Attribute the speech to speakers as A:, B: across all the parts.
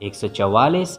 A: 144,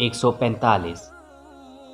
A: 145,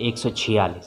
A: 146,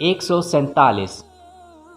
A: 147,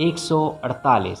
A: 148,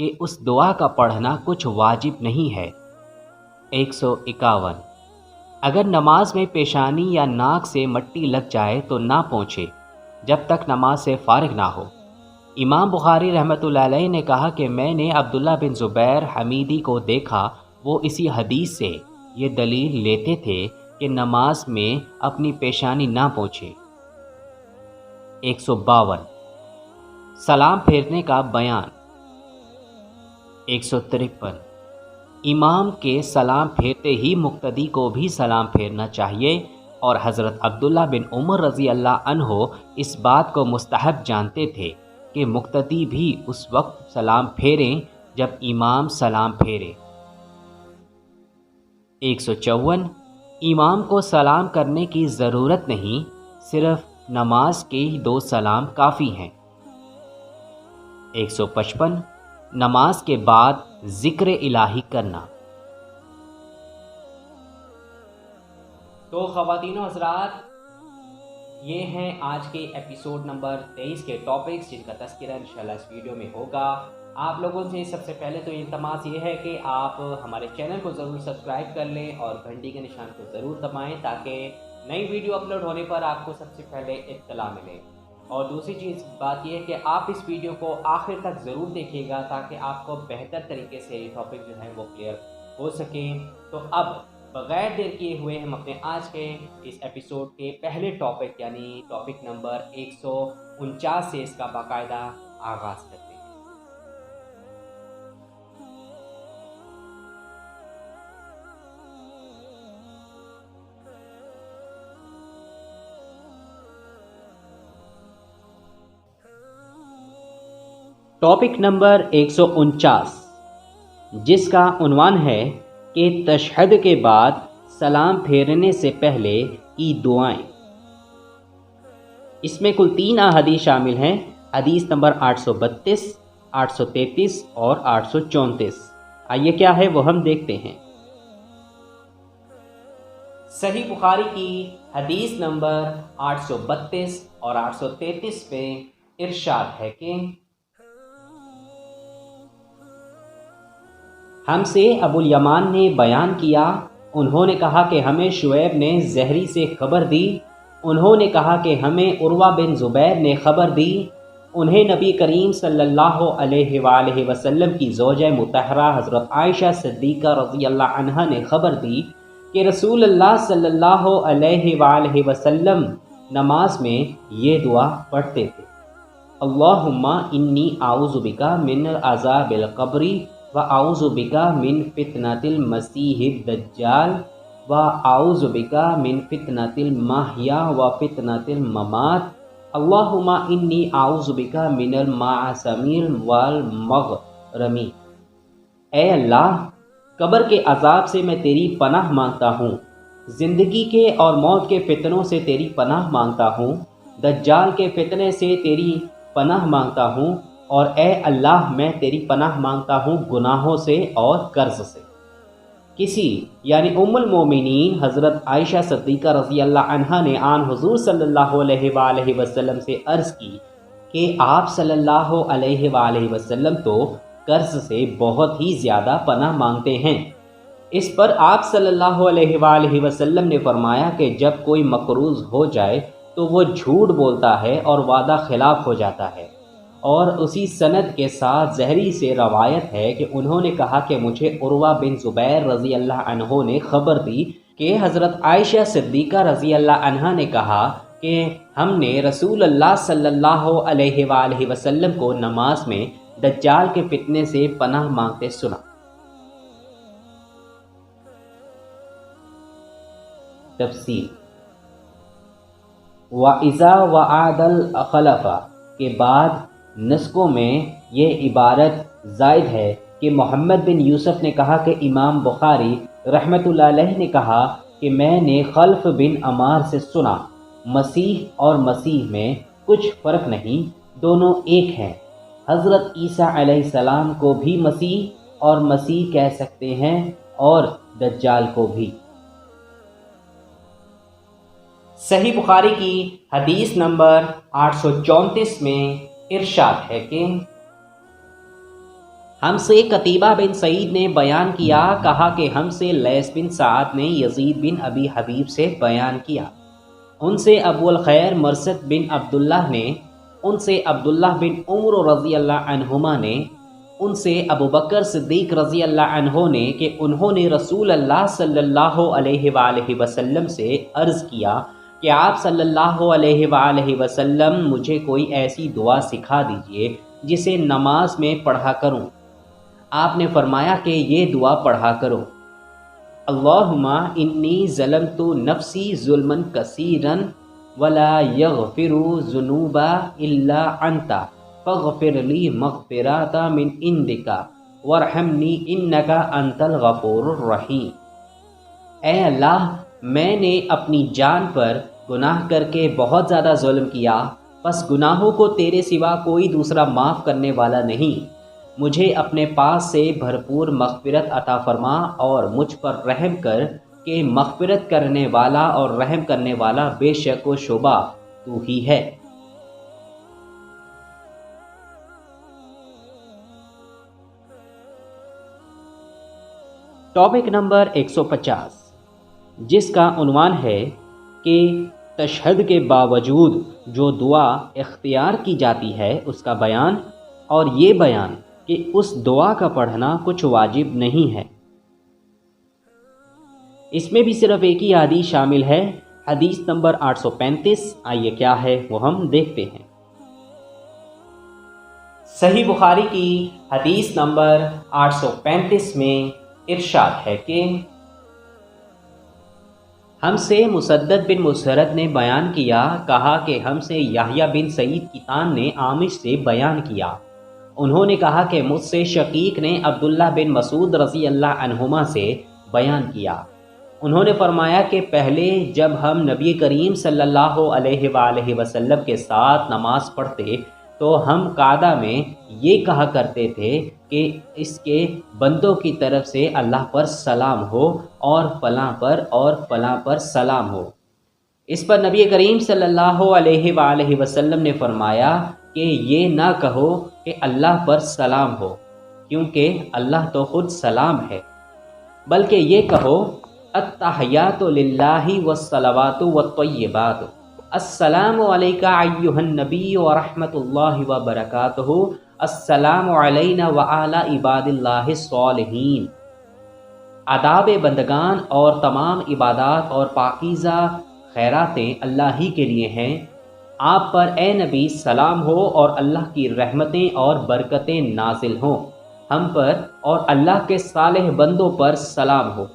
A: کہ اس دعا کا پڑھنا کچھ واجب نہیں ہے۔ 151 اگر نماز میں پیشانی یا ناک سے مٹی لگ جائے تو نہ پونچھے جب تک نماز سے فارغ نہ ہو۔ امام بخاری رحمۃ اللہ علیہ نے کہا کہ میں نے عبداللہ بن زبیر حمیدی کو دیکھا، وہ اسی حدیث سے یہ دلیل لیتے تھے کہ نماز میں اپنی پیشانی نہ پونچھے۔ 152 سلام پھیرنے کا بیان۔ 153 امام کے سلام پھیرتے ہی مقتدی کو بھی سلام پھیرنا چاہیے، اور حضرت عبداللہ بن عمر رضی اللہ عنہ اس بات کو مستحب جانتے تھے کہ مقتدی بھی اس وقت سلام پھیریں جب امام سلام پھیرے۔ 154 امام کو سلام کرنے کی ضرورت نہیں، صرف نماز کے ہی 2 سلام کافی ہیں۔ 155 نماز کے بعد ذکر الہی کرنا۔ تو خواتین و حضرات، یہ ہیں آج کے ایپیسوڈ نمبر 23 کے ٹاپکس جن کا تذکرہ انشاءاللہ اس ویڈیو میں ہوگا۔ آپ لوگوں سے سب سے پہلے تو التماس یہ ہے کہ آپ ہمارے چینل کو ضرور سبسکرائب کر لیں اور گھنٹی کے نشان کو ضرور دبائیں تاکہ نئی ویڈیو اپلوڈ ہونے پر آپ کو سب سے پہلے اطلاع ملے۔ اور دوسری چیز بات یہ ہے کہ آپ اس ویڈیو کو آخر تک ضرور دیکھیے گا تاکہ آپ کو بہتر طریقے سے یہ ٹاپک جو ہیں وہ کلیئر ہو سکیں۔ تو اب بغیر دیر کیے ہوئے ہم اپنے آج کے اس ایپیسوڈ کے پہلے ٹاپک یعنی ٹاپک نمبر 149 سے اس کا باقاعدہ آغاز کرتے ہیں۔ ٹاپک نمبر 149 جس کا عنوان ہے کہ تشہد کے بعد سلام پھیرنے سے پہلے کی دعائیں۔ اس میں کل 3 احادیث شامل ہیں، حدیث نمبر 832، 833 اور 834۔ آئیے کیا ہے وہ ہم دیکھتے ہیں۔ صحیح بخاری کی حدیث نمبر 832 اور 833 پہ ارشاد ہے کہ ہم سے ابو الیمان نے بیان کیا، انہوں نے کہا کہ ہمیں شعیب نے زہری سے خبر دی، انہوں نے کہا کہ ہمیں عروہ بن زبیر نے خبر دی، انہیں نبی کریم صلی اللہ علیہ وآلہ وسلم کی زوجہ مطہرہ حضرت عائشہ صدیقہ رضی اللہ عنہا نے خبر دی کہ رسول اللہ صلی اللہ علیہ وآلہ وسلم نماز میں یہ دعا پڑھتے تھے: اللہم انی اعوذ بک من عذاب القبر وَأَعُوذُ بِكَ مِن فِتْنَةِ الْمَسِيحِ الدَّجَّالِ وَأَعُوذُ بِكَ مِن فِتْنَةِ الْمَحْيَا وَفِتْنَةِ الْمَمَاتِ اللہم انی اعوذ بک من المعصم والمغرم۔ اے اللہ، قبر کے عذاب سے میں تیری پناہ مانگتا ہوں، زندگی کے اور موت کے فتنوں سے تیری پناہ مانگتا ہوں، دجال کے فتنے سے تیری پناہ مانگتا ہوں، اور اے اللہ میں تیری پناہ مانگتا ہوں گناہوں سے اور قرض سے۔ کسی یعنی ام المومنین حضرت عائشہ صدیقہ رضی اللہ عنہا نے آن حضور صلی اللہ علیہ وآلہ وسلم سے عرض کی کہ آپ صلی اللہ علیہ وآلہ وسلم تو قرض سے بہت ہی زیادہ پناہ مانگتے ہیں۔ اس پر آپ صلی اللہ علیہ وآلہ وسلم نے فرمایا کہ جب کوئی مقروض ہو جائے تو وہ جھوٹ بولتا ہے اور وعدہ خلاف ہو جاتا ہے۔ اور اسی سند کے ساتھ زہری سے روایت ہے کہ انہوں نے کہا کہ مجھے عروہ بن زبیر رضی اللہ عنہ نے خبر دی کہ حضرت عائشہ صدیقہ رضی اللہ عنہا نے کہا کہ ہم نے رسول اللہ صلی اللہ علیہ وآلہ وسلم کو نماز میں دجال کے فتنے سے پناہ مانگتے سنا۔ تفسیر: وَإِذَا وَعَدَ الْخَلَفَ کے بعد نسخوں میں یہ عبارت زائد ہے کہ محمد بن یوسف نے کہا کہ امام بخاری رحمۃ اللہ علیہ نے کہا کہ میں نے خلف بن عمار سے سنا، مسیح اور مسیح میں کچھ فرق نہیں، دونوں ایک ہیں۔ حضرت عیسیٰ علیہ السلام کو بھی مسیح اور مسیح کہہ سکتے ہیں اور دجال کو بھی۔ صحیح بخاری کی حدیث نمبر 834 میں ارشاد ہے کہ ہم سے قتیبہ بن سعید نے بیان کیا، کہا کہ ہم سے لیث بن سعد نے یزید بن ابی حبیب سے بیان کیا، ان سے ابو الخیر مرثد بن عبداللہ نے، ان سے عبداللہ بن عمر رضی اللہ عنہما نے، ان سے ابو بکر صدیق رضی اللہ عنہ نے کہ انہوں نے رسول اللہ صلی اللہ علیہ وآلہ وسلم سے عرض کیا کہ آپ صلی اللہ علیہ وآلہ وسلم مجھے کوئی ایسی دعا سکھا دیجئے جسے نماز میں پڑھا کروں۔ آپ نے فرمایا کہ یہ دعا پڑھا کرو، اللہم انی ظلمت نفسی ظلما کثیرا ولا یغفر الذنوب الا انت فاغفر لی مغفرۃ من عندک وارحمنی انک انت الغفور الرحیم۔ اے اللہ، میں نے اپنی جان پر گناہ کر کے بہت زیادہ ظلم کیا، پس گناہوں کو تیرے سوا کوئی دوسرا معاف کرنے والا نہیں، مجھے اپنے پاس سے بھرپور مغفرت عطا فرما اور مجھ پر رحم کر کہ مغفرت کرنے والا اور رحم کرنے والا بے شک و شبہ تو ہی ہے۔ ٹاپک نمبر 150، جس کا عنوان ہے کہ تشہد کے باوجود جو دعا اختیار کی جاتی ہے اس کا بیان، اور یہ بیان کہ اس دعا کا پڑھنا کچھ واجب نہیں ہے۔ اس میں بھی صرف ایک ہی حدیث شامل ہے، حدیث نمبر 835۔ آئیے کیا ہے وہ ہم دیکھتے ہیں۔ صحیح بخاری کی حدیث نمبر 835 میں ارشاد ہے کہ ہم سے مسدد بن مسرد نے بیان کیا، کہا کہ ہم سے یحییٰ بن سعید کتان نے عامش سے بیان کیا، انہوں نے کہا کہ مجھ سے شقیق نے عبداللہ بن مسعود رضی اللہ عنہما سے بیان کیا، انہوں نے فرمایا کہ پہلے جب ہم نبی کریم صلی اللہ علیہ وآلہ وسلم کے ساتھ نماز پڑھتے تو ہم قعدہ میں یہ کہا کرتے تھے کہ اس کے بندوں کی طرف سے اللہ پر سلام ہو اور فلاں پر اور فلاں پر سلام ہو۔ اس پر نبی کریم صلی اللہ علیہ وآلہ وسلم نے فرمایا کہ یہ نہ کہو کہ اللہ پر سلام ہو، کیونکہ اللہ تو خود سلام ہے، بلکہ یہ کہو التحیات للہ والصلوات والطیبات، السلام علیک ایہا النبی ورحمۃ اللہ وبرکاتہ، السلام علینا وعلی عباد اللہ الصالحین۔ آداب بندگان اور تمام عبادات اور پاکیزہ خیراتیں اللہ ہی کے لیے ہیں، آپ پر اے نبی سلام ہو اور اللہ کی رحمتیں اور برکتیں نازل ہوں، ہم پر اور اللہ کے صالح بندوں پر سلام ہو۔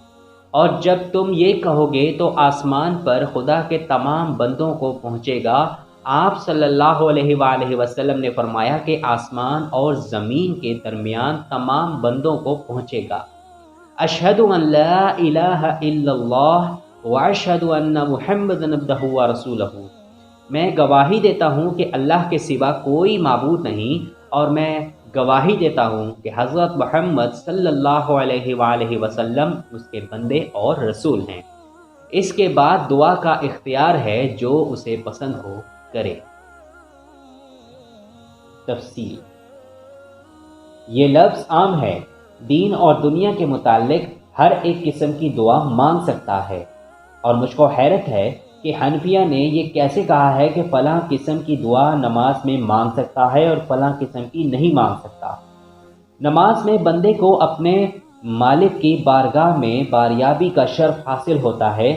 A: اور جب تم یہ کہو گے تو آسمان پر خدا کے تمام بندوں کو پہنچے گا۔ آپ صلی اللہ علیہ وآلہ وسلم نے فرمایا کہ آسمان اور زمین کے درمیان تمام بندوں کو پہنچے گا۔ اشہد ان لا الہ الا اللہ واشہد ان محمدا عبدہ ورسولہ، میں گواہی دیتا ہوں کہ اللہ کے سوا کوئی معبود نہیں، اور میں گواہی دیتا ہوں کہ حضرت محمد صلی اللہ علیہ وآلہ وسلم اس کے بندے اور رسول ہیں۔ اس کے بعد دعا کا اختیار ہے، جو اسے پسند ہو کرے۔ تفصیل: یہ لفظ عام ہے، دین اور دنیا کے متعلق ہر ایک قسم کی دعا مانگ سکتا ہے، اور مجھ کو حیرت ہے کہ حنفیہ نے یہ کیسے کہا ہے کہ فلاں قسم کی دعا نماز میں مانگ سکتا ہے اور فلاں قسم کی نہیں مانگ سکتا۔ نماز میں بندے کو اپنے مالک کی بارگاہ میں باریابی کا شرف حاصل ہوتا ہے،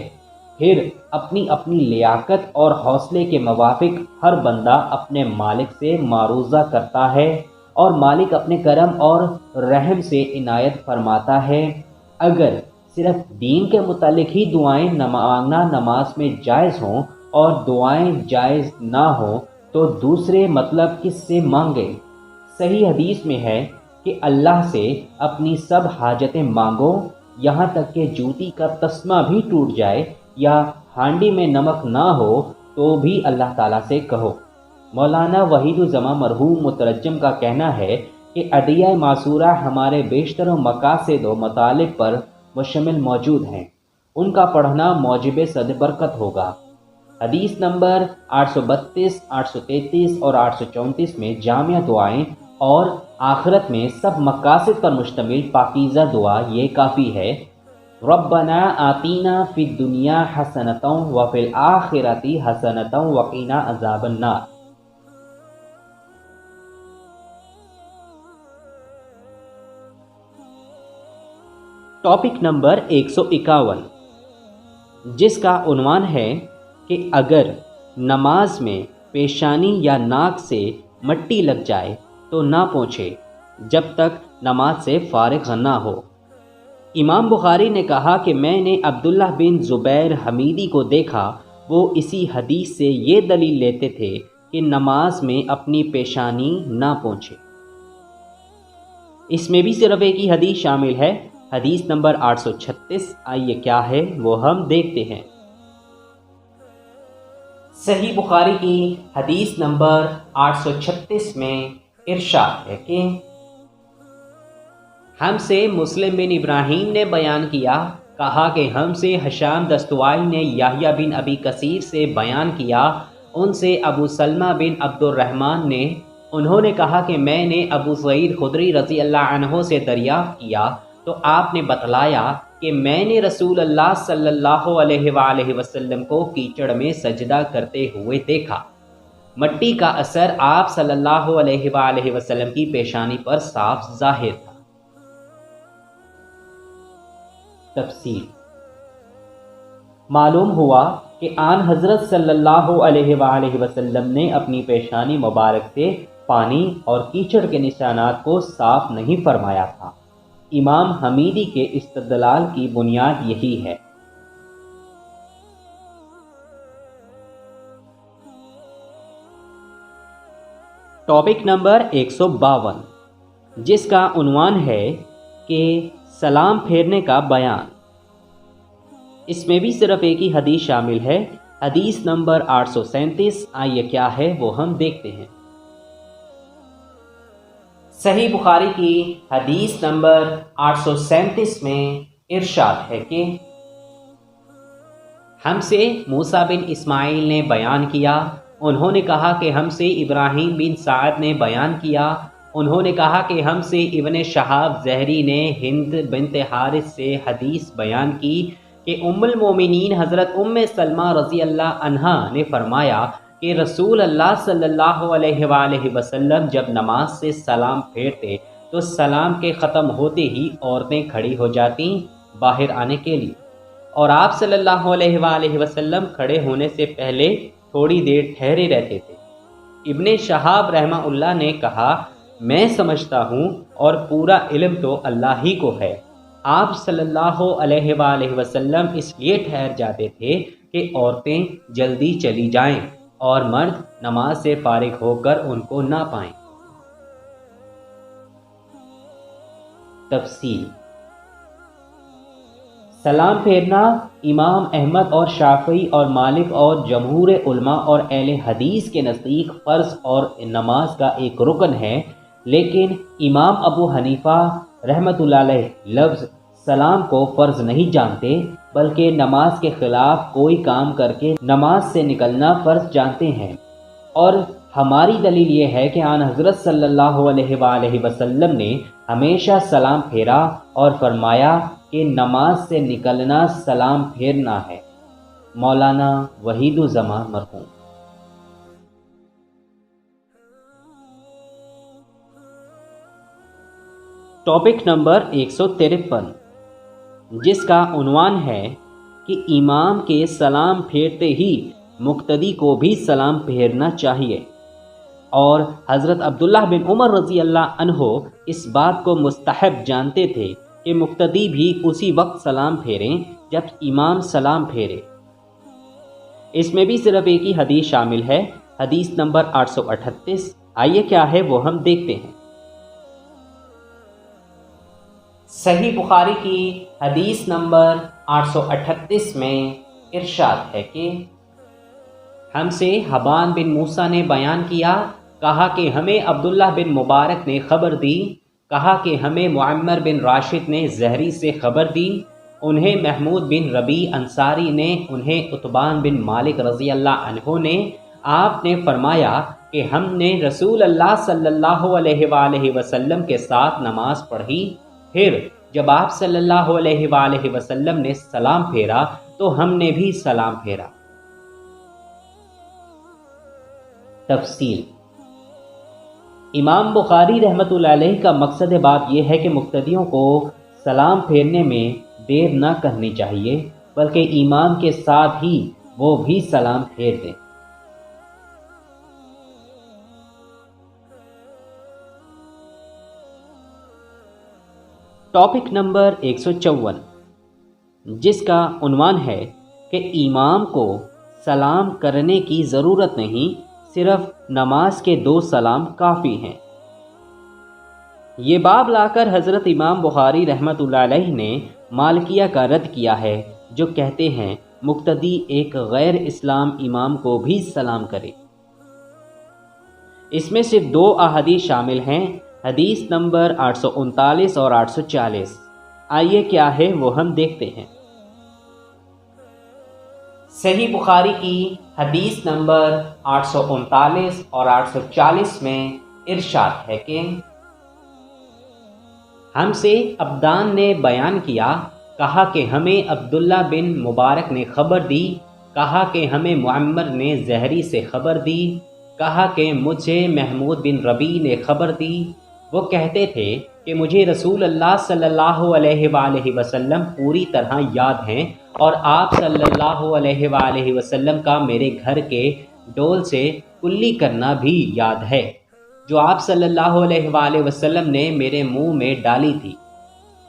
A: پھر اپنی اپنی لیاقت اور حوصلے کے موافق ہر بندہ اپنے مالک سے معروضہ کرتا ہے، اور مالک اپنے کرم اور رحم سے عنایت فرماتا ہے۔ اگر صرف دین کے متعلق ہی دعائیں مانگنا نماز میں جائز ہوں اور دعائیں جائز نہ ہوں تو دوسرے مطلب کس سے مانگے؟ صحیح حدیث میں ہے کہ اللہ سے اپنی سب حاجتیں مانگو، یہاں تک کہ جوتی کا تسمہ بھی ٹوٹ جائے یا ہانڈی میں نمک نہ ہو تو بھی اللہ تعالیٰ سے کہو۔ مولانا وحید الزماں مرحوم مترجم کا کہنا ہے کہ ادعیہ معصورہ ہمارے بیشتر مقاصد و مطالب پر مشتمل موجود ہیں، ان کا پڑھنا موجب صد برکت ہوگا۔ حدیث نمبر 832، 833 اور 834 میں جامع دعائیں اور آخرت میں سب مقاصد پر مشتمل پاکیزہ دعا یہ کافی ہے، ربنا آتینا فی الدنیا حسنۃ وفی الآخرۃ حسنۃ وقنا عذاب النار۔ ٹاپک نمبر 151، جس کا عنوان ہے کہ اگر نماز میں پیشانی یا ناک سے مٹی لگ جائے تو نہ پوچھے جب تک نماز سے فارغ نہ ہو۔ امام بخاری نے کہا کہ میں نے عبداللہ بن زبیر حمیدی کو دیکھا، وہ اسی حدیث سے یہ دلیل لیتے تھے کہ نماز میں اپنی پیشانی نہ پوچھے۔ اس میں بھی صرف ایک ہی حدیث شامل ہے، حدیث نمبر 836۔ آئیے کیا ہے وہ ہم دیکھتے ہیں۔ صحیح بخاری کی حدیث نمبر 836 میں ارشاد ہے کہ ہم سے مسلم بن ابراہیم نے بیان کیا، کہا کہ ہم سے ہشام دستوائی نے یحییٰ بن ابی کثیر سے بیان کیا، ان سے ابو سلمہ بن عبد الرحمن نے، انہوں نے کہا کہ میں نے ابو سعید خدری رضی اللہ عنہ سے دریافت کیا تو آپ نے بتلایا کہ میں نے رسول اللہ صلی اللہ علیہ وآلہ وسلم کو کیچڑ میں سجدہ کرتے ہوئے دیکھا۔ مٹی کا اثر آپ صلی اللہ علیہ وآلہ وسلم کی پیشانی پر صاف ظاہر تھا۔ تفصیل معلوم ہوا کہ آن حضرت صلی اللہ علیہ وآلہ وسلم نے اپنی پیشانی مبارک سے پانی اور کیچڑ کے نشانات کو صاف نہیں فرمایا تھا۔ امام حمیدی کے استدلال کی بنیاد یہی ہے۔ ٹاپک نمبر 152، جس کا عنوان ہے کہ سلام پھیرنے کا بیان۔ اس میں بھی صرف ایک ہی حدیث شامل ہے، حدیث نمبر 837۔ آئیے کیا ہے وہ ہم دیکھتے ہیں۔ صحیح بخاری کی حدیث نمبر 837 میں ارشاد ہے کہ ہم سے موسیٰ بن اسماعیل نے بیان کیا، انہوں نے کہا کہ ہم سے ابراہیم بن سعد نے بیان کیا، انہوں نے کہا کہ ہم سے ابن شہاب زہری نے ہند بنت حارث سے حدیث بیان کی کہ ام المومنین حضرت ام سلمہ رضی اللہ عنہا نے فرمایا کہ رسول اللہ صلی اللہ علیہ وآلہ وسلم جب نماز سے سلام پھیرتے تو سلام کے ختم ہوتے ہی عورتیں کھڑی ہو جاتیں باہر آنے کے لیے، اور آپ صلی اللہ علیہ وآلہ وسلم کھڑے ہونے سے پہلے تھوڑی دیر ٹھہرے رہتے تھے۔ ابن شہاب رحمہ اللہ نے کہا، میں سمجھتا ہوں اور پورا علم تو اللہ ہی کو ہے، آپ صلی اللہ علیہ وآلہ وسلم اس لیے ٹھہر جاتے تھے کہ عورتیں جلدی چلی جائیں اور مرد نماز سے فارغ ہو کر ان کو نہ پائیں۔ تفصیل سلام پھیرنا امام احمد اور شافعی اور مالک اور جمہور علماء اور اہل حدیث کے نزدیک فرض اور نماز کا ایک رکن ہے، لیکن امام ابو حنیفہ رحمۃ اللہ علیہ لفظ سلام کو فرض نہیں جانتے، بلکہ نماز کے خلاف کوئی کام کر کے نماز سے نکلنا فرض جانتے ہیں۔ اور ہماری دلیل یہ ہے کہ آن حضرت صلی اللہ علیہ وآلہ وسلم نے ہمیشہ سلام پھیرا اور فرمایا کہ نماز سے نکلنا سلام پھیرنا ہے۔ مولانا وحید الزماں مرحوم۔ ٹاپک نمبر 153، جس کا عنوان ہے کہ امام کے سلام پھیرتے ہی مقتدی کو بھی سلام پھیرنا چاہیے، اور حضرت عبداللہ بن عمر رضی اللہ عنہ اس بات کو مستحب جانتے تھے کہ مقتدی بھی اسی وقت سلام پھیریں جب امام سلام پھیرے۔ اس میں بھی صرف ایک ہی حدیث شامل ہے، حدیث نمبر 838۔ آئیے کیا ہے وہ ہم دیکھتے ہیں۔ صحیح بخاری کی حدیث نمبر 838 میں ارشاد ہے کہ ہم سے حبان بن موسیٰ نے بیان کیا، کہا کہ ہمیں عبداللہ بن مبارک نے خبر دی، کہا کہ ہمیں معمر بن راشد نے زہری سے خبر دی، انہیں محمود بن ربیع انصاری نے، انہیں عتبان بن مالک رضی اللہ عنہ نے، آپ نے فرمایا کہ ہم نے رسول اللہ صلی اللہ علیہ وآلہ وسلم کے ساتھ نماز پڑھی، پھر جب آپ صلی اللہ علیہ وآلہ وسلم نے سلام پھیرا تو ہم نے بھی سلام پھیرا۔ تفصیل: امام بخاری رحمۃ اللہ علیہ کا مقصد بات یہ ہے کہ مقتدیوں کو سلام پھیرنے میں دیر نہ کرنی چاہیے، بلکہ امام کے ساتھ ہی وہ بھی سلام پھیر دیں۔ ٹاپک نمبر 154، جس کا عنوان ہے کہ امام کو سلام کرنے کی ضرورت نہیں، صرف نماز کے 2 سلام کافی ہیں۔ یہ باب لا کر حضرت امام بخاری رحمۃ اللہ علیہ نے مالکیہ کا رد کیا ہے، جو کہتے ہیں مقتدی ایک غیر اسلام امام کو بھی سلام کرے۔ اس میں صرف 2 احادیث شامل ہیں، حدیث نمبر 839 اور 840۔ آئیے کیا ہے وہ ہم دیکھتے ہیں۔ صحیح بخاری کی حدیث نمبر 839 اور 840 میں ارشاد ہے کہ ہم سے عبدان نے بیان کیا، کہا کہ ہمیں عبداللہ بن مبارک نے خبر دی، کہا کہ ہمیں معمر نے زہری سے خبر دی، کہا کہ مجھے محمود بن ربیع نے خبر دی۔ وہ کہتے تھے کہ مجھے رسول اللہ صلی اللہ علیہ وآلہ وسلم پوری طرح یاد ہیں، اور آپ صلی اللہ علیہ وآلہ وسلم کا میرے گھر کے ڈول سے کلی کرنا بھی یاد ہے، جو آپ صلی اللہ علیہ وآلہ وسلم نے میرے منہ میں ڈالی تھی۔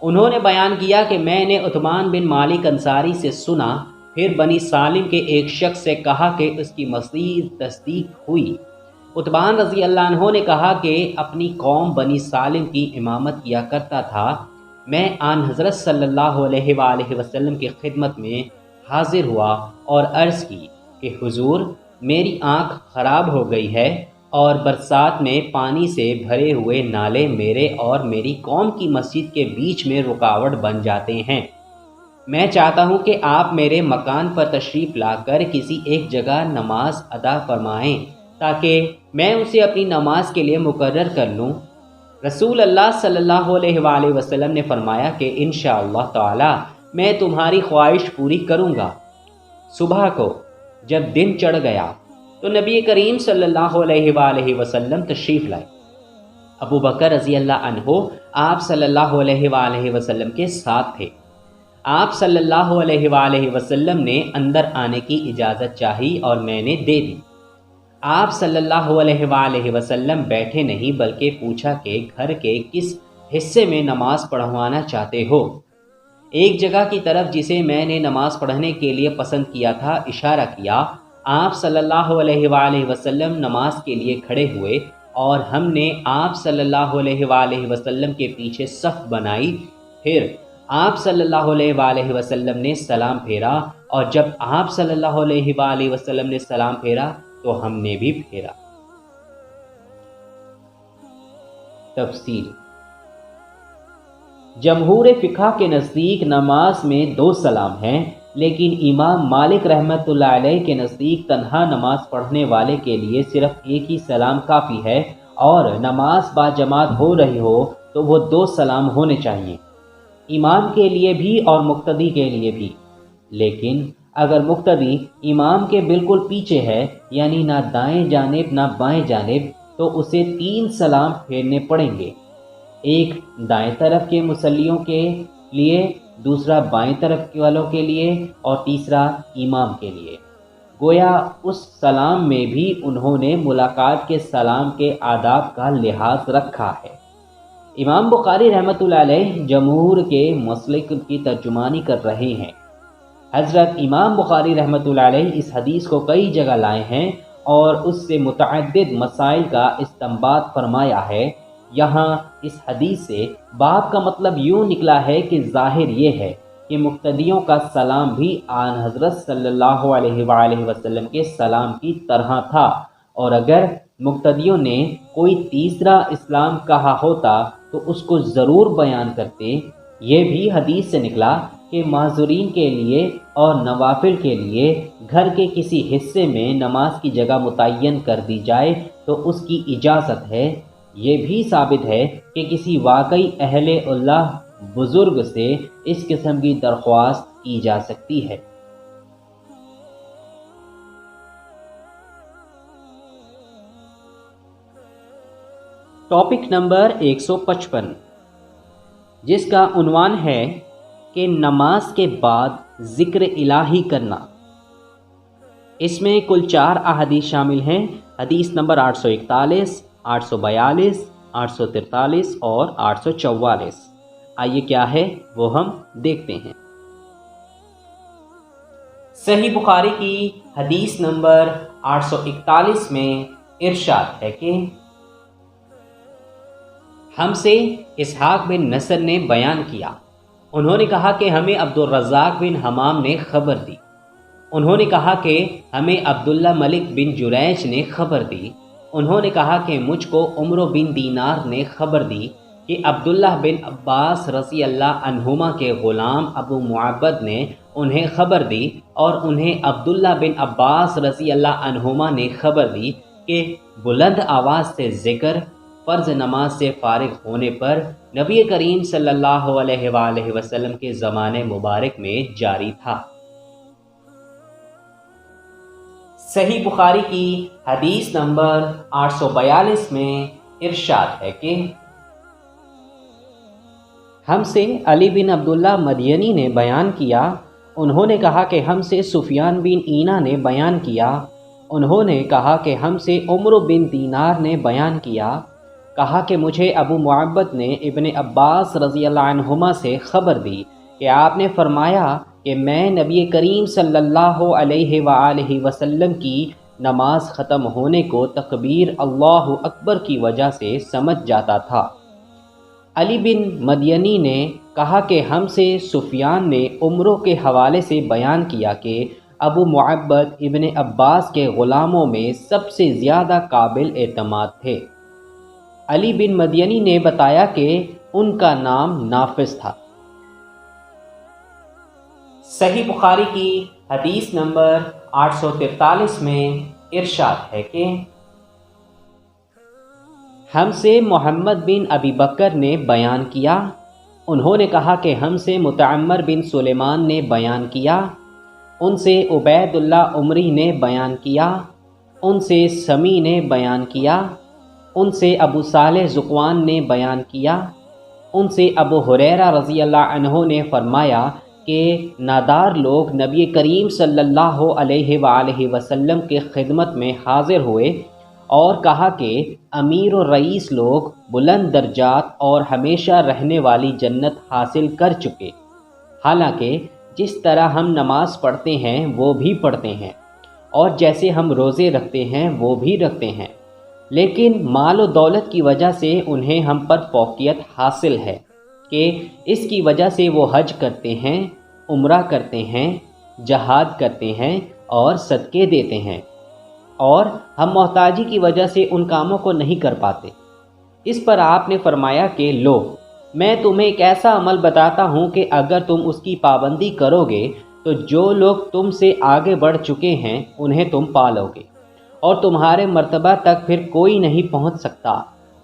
A: انہوں نے بیان کیا کہ میں نے عثمان بن مالک انصاری سے سنا، پھر بنی سالم کے ایک شخص سے کہا کہ اس کی مزید تصدیق ہوئی۔ عثمان رضی اللہ عنہ نے کہا کہ اپنی قوم بنی سالم کی امامت کیا کرتا تھا۔ میں آن حضرت صلی اللہ علیہ وآلہ وسلم کی خدمت میں حاضر ہوا اور عرض کی کہ حضور، میری آنکھ خراب ہو گئی ہے اور برسات میں پانی سے بھرے ہوئے نالے میرے اور میری قوم کی مسجد کے بیچ میں رکاوٹ بن جاتے ہیں۔ میں چاہتا ہوں کہ آپ میرے مکان پر تشریف لا کر کسی ایک جگہ نماز ادا فرمائیں تاکہ میں اسے اپنی نماز کے لیے مقرر کر لوں۔ رسول اللہ صلی اللہ علیہ وآلہ وسلم نے فرمایا کہ انشاءاللہ تعالی میں تمہاری خواہش پوری کروں گا۔ صبح کو جب دن چڑھ گیا تو نبی کریم صلی اللہ علیہ وآلہ وسلم تشریف لائے۔ ابو بکر رضی اللہ عنہ آپ صلی اللہ علیہ وآلہ وسلم کے ساتھ تھے۔ آپ صلی اللہ علیہ وآلہ وسلم نے اندر آنے کی اجازت چاہی اور میں نے دے دی۔ آپ صلی اللہ علیہ وآلہ وسلم بیٹھے نہیں بلکہ پوچھا کہ گھر کے کس حصے میں نماز پڑھوانا چاہتے ہو؟ ایک جگہ کی طرف جسے میں نے نماز پڑھنے کے لیے پسند کیا تھا اشارہ کیا۔ آپ صلی اللہ علیہ وآلہ وسلم نماز کے لیے کھڑے ہوئے اور ہم نے آپ صلی اللہ علیہ وآلہ وسلم کے پیچھے صف بنائی۔ پھر آپ صلی اللہ علیہ وآلہ وسلم نے سلام پھیرا، اور جب آپ صلی اللہ علیہ وآلہ وسلم نے سلام پھیرا تو ہم نے بھی پھیرا۔ تفصیل: جمہور فقہ کے نزدیک نماز میں 2 سلام ہیں، لیکن امام مالک رحمۃ اللہ علیہ کے نزدیک تنہا نماز پڑھنے والے کے لیے صرف ایک ہی سلام کافی ہے، اور نماز با جماعت ہو رہی ہو تو وہ 2 سلام ہونے چاہیے، امام کے لیے بھی اور مقتدی کے لیے بھی۔ لیکن اگر مقتدی امام کے بالکل پیچھے ہے، یعنی نہ دائیں جانب نہ بائیں جانب، تو اسے 3 سلام پھیرنے پڑیں گے، ایک دائیں طرف کے مصلیوں کے لیے، دوسرا بائیں طرف والوں کے لیے، اور تیسرا امام کے لیے۔ گویا اس سلام میں بھی انہوں نے ملاقات کے سلام کے آداب کا لحاظ رکھا ہے۔ امام بخاری رحمۃ اللہ علیہ جمہور کے مسلک کی ترجمانی کر رہے ہیں۔ حضرت امام بخاری رحمۃ اللہ علیہ اس حدیث کو کئی جگہ لائے ہیں اور اس سے متعدد مسائل کا استنباط فرمایا ہے۔ یہاں اس حدیث سے باب کا مطلب یوں نکلا ہے کہ ظاہر یہ ہے کہ مقتدیوں کا سلام بھی آن حضرت صلی اللہ علیہ وآلہ وسلم کے سلام کی طرح تھا، اور اگر مقتدیوں نے کوئی تیسرا اسلام کہا ہوتا تو اس کو ضرور بیان کرتے۔ یہ بھی حدیث سے نکلا کہ معذورین کے لیے اور نوافل کے لیے گھر کے کسی حصے میں نماز کی جگہ متعین کر دی جائے تو اس کی اجازت ہے۔ یہ بھی ثابت ہے کہ کسی واقعی اہل اللہ بزرگ سے اس قسم کی درخواست کی جا سکتی ہے۔ ٹاپک نمبر 155، جس کا عنوان ہے کہ نماز کے بعد ذکر الہی کرنا۔ اس میں کل 4 احادیث شامل ہیں۔ حدیث نمبر 841، 842، 843 اور 844۔ آئیے کیا ہے وہ ہم دیکھتے ہیں۔ صحیح بخاری کی حدیث نمبر 841 میں ارشاد ہے کہ ہم سے اسحاق بن نصر نے بیان کیا، انہوں نے کہا کہ ہمیں عبدالرزاق بن حمام نے خبر دی، انہوں نے کہا کہ ہمیں عبداللہ ملک بن جریج نے خبر دی، انہوں نے کہا کہ مجھ کو عمرو بن دینار نے خبر دی کہ عبداللہ بن عباس رضی اللہ عنہما کے غلام ابو معبد نے انہیں خبر دی، اور انہیں عبداللہ بن عباس رضی اللہ عنہما نے خبر دی کہ بلند آواز سے ذکر فرض نماز سے فارغ ہونے پر نبی کریم صلی اللہ علیہ وآلہ وسلم کے زمانے مبارک میں جاری تھا۔ صحیح بخاری کی حدیث نمبر 842 میں ارشاد ہے کہ ہم سے علی بن عبداللہ مدینی نے بیان کیا، انہوں نے کہا کہ ہم سے سفیان بن عینہ نے بیان کیا، انہوں نے کہا کہ ہم سے عمرو بن دینار نے بیان کیا، کہا کہ مجھے ابو معبد نے ابن عباس رضی اللہ عنہما سے خبر دی کہ آپ نے فرمایا کہ میں نبی کریم صلی اللہ علیہ وآلہ وسلم کی نماز ختم ہونے کو تکبیر اللہ اکبر کی وجہ سے سمجھ جاتا تھا۔ علی بن مدینی نے کہا کہ ہم سے سفیان نے عمرو کے حوالے سے بیان کیا کہ ابو معبد ابن عباس کے غلاموں میں سب سے زیادہ قابل اعتماد تھے۔ علی بن مدینی نے بتایا کہ ان کا نام نافذ تھا۔ صحیح بخاری کی حدیث نمبر 843 میں ارشاد ہے کہ ہم سے محمد بن ابی بکر نے بیان کیا، انہوں نے کہا کہ ہم سے متعمر بن سلیمان نے بیان کیا، ان سے عبید اللہ عمری نے بیان کیا، ان سے سمی نے بیان کیا، ان سے ابو صالح ذکوان نے بیان کیا، ان سے ابو ہریرہ رضی اللہ عنہ نے فرمایا کہ نادار لوگ نبی کریم صلی اللہ علیہ وآلہ وسلم کے خدمت میں حاضر ہوئے اور کہا کہ امیر و رئیس لوگ بلند درجات اور ہمیشہ رہنے والی جنت حاصل کر چکے، حالانکہ جس طرح ہم نماز پڑھتے ہیں وہ بھی پڑھتے ہیں، اور جیسے ہم روزے رکھتے ہیں وہ بھی رکھتے ہیں، لیکن مال و دولت کی وجہ سے انہیں ہم پر فوقیت حاصل ہے کہ اس کی وجہ سے وہ حج کرتے ہیں، عمرہ کرتے ہیں، جہاد کرتے ہیں اور صدقے دیتے ہیں، اور ہم محتاجی کی وجہ سے ان کاموں کو نہیں کر پاتے۔ اس پر آپ نے فرمایا کہ لو، میں تمہیں ایک ایسا عمل بتاتا ہوں کہ اگر تم اس کی پابندی کرو گے تو جو لوگ تم سے آگے بڑھ چکے ہیں انہیں تم پالو گے، اور تمہارے مرتبہ تک پھر کوئی نہیں پہنچ سکتا،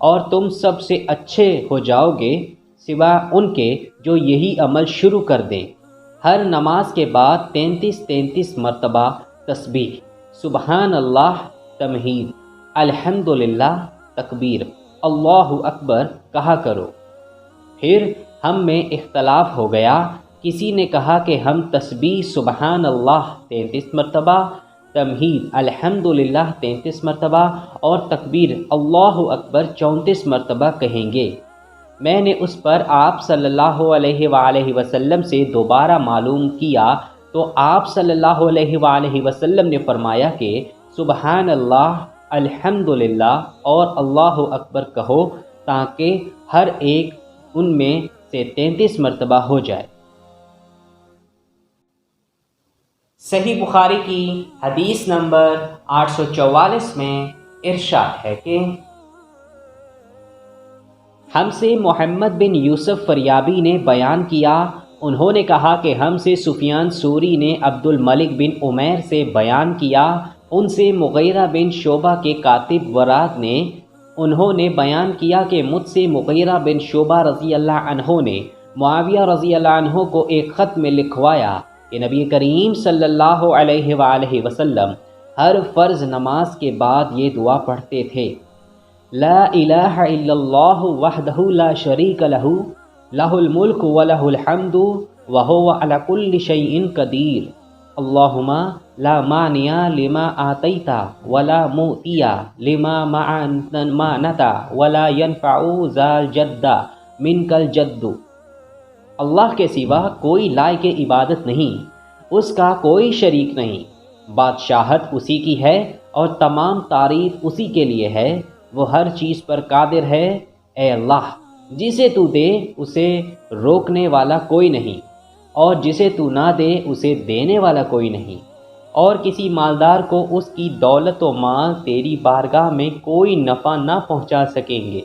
A: اور تم سب سے اچھے ہو جاؤ گے سوا ان کے جو یہی عمل شروع کر دیں۔ ہر نماز کے بعد 33 مرتبہ تسبیح، سبحان اللہ، تمہید، الحمدللہ، تکبیر، اللہ اکبر کہا کرو۔ پھر ہم میں اختلاف ہو گیا، کسی نے کہا کہ ہم تسبیح سبحان اللہ 33 مرتبہ، تمہید الحمدللہ 33 مرتبہ اور تکبیر اللہ اکبر 34 مرتبہ کہیں گے۔ میں نے اس پر آپ صلی اللہ علیہ وآلہ وسلم سے دوبارہ معلوم کیا تو آپ صلی اللہ علیہ وآلہ وسلم نے فرمایا کہ سبحان اللہ، الحمدللہ اور اللہ اکبر کہو تاکہ ہر ایک ان میں سے 33 مرتبہ ہو جائے۔ صحیح بخاری کی حدیث نمبر 844 میں ارشاد ہے کہ ہم سے محمد بن یوسف فریابی نے بیان کیا، انہوں نے کہا کہ ہم سے سفیان ثوری نے عبد الملک بن عمیر سے بیان کیا، ان سے مغیرہ بن شعبہ کے کاتب وراد نے انہوں نے بیان کیا کہ مجھ سے مغیرہ بن شعبہ رضی اللہ عنہ نے معاویہ رضی اللہ عنہ کو ایک خط میں لکھوایا کہ نبی کریم صلی اللہ علیہ وآلہ وسلم ہر فرض نماز کے بعد یہ دعا پڑھتے تھے: لا الہ الا اللہ وحدہ لا شریک لہ، لہ الملک ولہ الحمد وہو علی کل شیء قدیر، اللہم لا مانع لما آتیت ولا معطی لما منعت ولا ينفع ذا الجد منک الجد۔ اللہ کے سوا کوئی لائق عبادت نہیں، اس کا کوئی شریک نہیں، بادشاہت اسی کی ہے اور تمام تعریف اسی کے لیے ہے، وہ ہر چیز پر قادر ہے۔ اے اللہ، جسے تو دے اسے روکنے والا کوئی نہیں، اور جسے تو نہ دے اسے دینے والا کوئی نہیں، اور کسی مالدار کو اس کی دولت و مال تیری بارگاہ میں کوئی نفع نہ پہنچا سکیں گے۔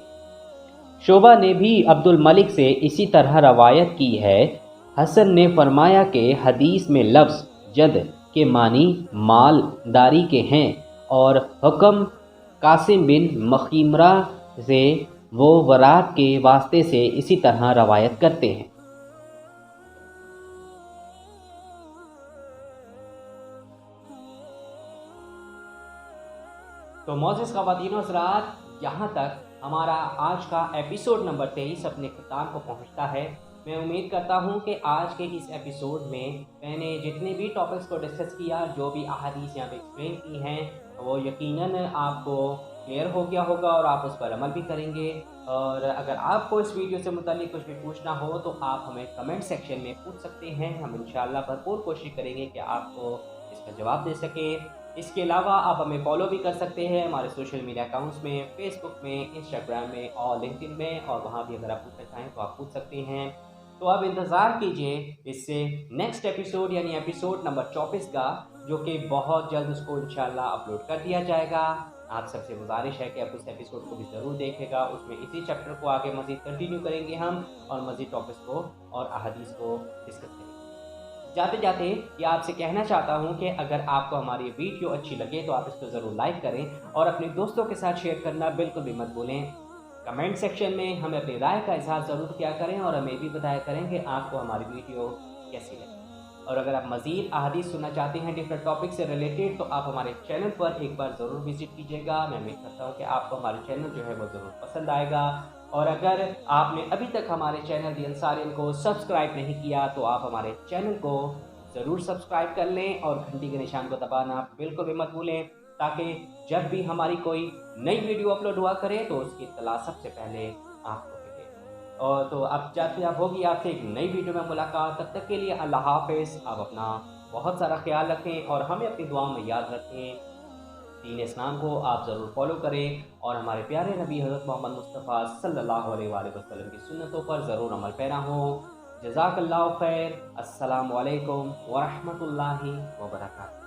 A: شعبہ نے بھی عبد الملک سے اسی طرح روایت کی ہے۔ حسن نے فرمایا کہ حدیث میں لفظ جد کے معنی مال داری کے ہیں، اور حکم قاسم بن مخیمرہ سے وہ وراد کے واسطے سے اسی طرح روایت کرتے ہیں۔ تو معزز خواتین و حضرات، یہاں تک ہمارا آج کا ایپیسوڈ نمبر 23 اپنے اختتام کو پہنچتا ہے۔ میں امید کرتا ہوں کہ آج کے اس ایپیسوڈ میں نے جتنے بھی ٹاپکس کو ڈسکس کیا، جو بھی احادیث یہاں پہ ایکسپلین کی ہیں، وہ یقیناً آپ کو کلیئر ہو گیا ہوگا اور آپ اس پر عمل بھی کریں گے۔ اور اگر آپ کو اس ویڈیو سے متعلق کچھ بھی پوچھنا ہو تو آپ ہمیں کمنٹ سیکشن میں پوچھ سکتے ہیں، ہم انشاءاللہ بھرپور کوشش کریں گے کہ آپ کو اس کا جواب دے سکیں۔ اس کے علاوہ آپ ہمیں فالو بھی کر سکتے ہیں ہمارے سوشل میڈیا اکاؤنٹس میں، فیس بک میں، انسٹاگرام میں اور لنکڈن میں، اور وہاں بھی اگر آپ پوچھنا چاہیں تو آپ پوچھ سکتے ہیں۔ تو اب انتظار کیجئے اس سے نیکسٹ ایپیسوڈ یعنی ایپیسوڈ نمبر 34 کا، جو کہ بہت جلد اس کو انشاءاللہ اپلوڈ کر دیا جائے گا۔ آپ سب سے گزارش ہے کہ آپ اس ایپیسوڈ کو بھی ضرور دیکھے گا، اس میں اسی چیپٹر کو آگے مزید کنٹینیو کریں گے ہم، اور مزید ٹاپکس کو اور احادیث کو ڈسکس کریں گے۔ جاتے جاتے یہ آپ سے کہنا چاہتا ہوں کہ اگر آپ کو ہماری ویڈیو اچھی لگے تو آپ اس کو ضرور لائک کریں، اور اپنے دوستوں کے ساتھ شیئر کرنا بالکل بھی مت بھولیں۔ کمنٹ سیکشن میں ہمیں اپنی رائے کا اظہار ضرور کیا کریں، اور ہمیں بھی بتایا کریں کہ آپ کو ہماری ویڈیو کیسی لگی۔ اور اگر آپ مزید احادیث سننا چاہتے ہیں ڈفرینٹ ٹاپک سے ریلیٹڈ، تو آپ ہمارے چینل پر ایک بار ضرور وزٹ کیجیے گا۔ میں امید کرتا ہوں کہ آپ کو ہمارے چینل جو ہے وہ ضرور پسند آئے گا۔ اور اگر آپ نے ابھی تک ہمارے چینل دی انصارین کو سبسکرائب نہیں کیا تو آپ ہمارے چینل کو ضرور سبسکرائب کر لیں، اور گھنٹی کے نشان کو دبانا بالکل بھی مت بھولیں، تاکہ جب بھی ہماری کوئی نئی ویڈیو اپلوڈ ہوا کرے تو اس کی اطلاع سب سے پہلے آپ کو ملے۔ اور تو اب جاتے اب ہوگی آپ سے ایک نئی ویڈیو میں ملاقات، تب تک کے لیے اللہ حافظ۔ آپ اپنا بہت سارا خیال رکھیں اور ہمیں اپنی دعاؤں میں یاد رکھیں۔ دین اسلام کو آپ ضرور فالو کریں، اور ہمارے پیارے نبی حضرت محمد مصطفیٰ صلی اللہ علیہ وآلہ وسلم کی سنتوں پر ضرور عمل پیرا ہوں۔ جزاک اللہ خیر۔ السلام علیکم ورحمۃ اللہ وبرکاتہ۔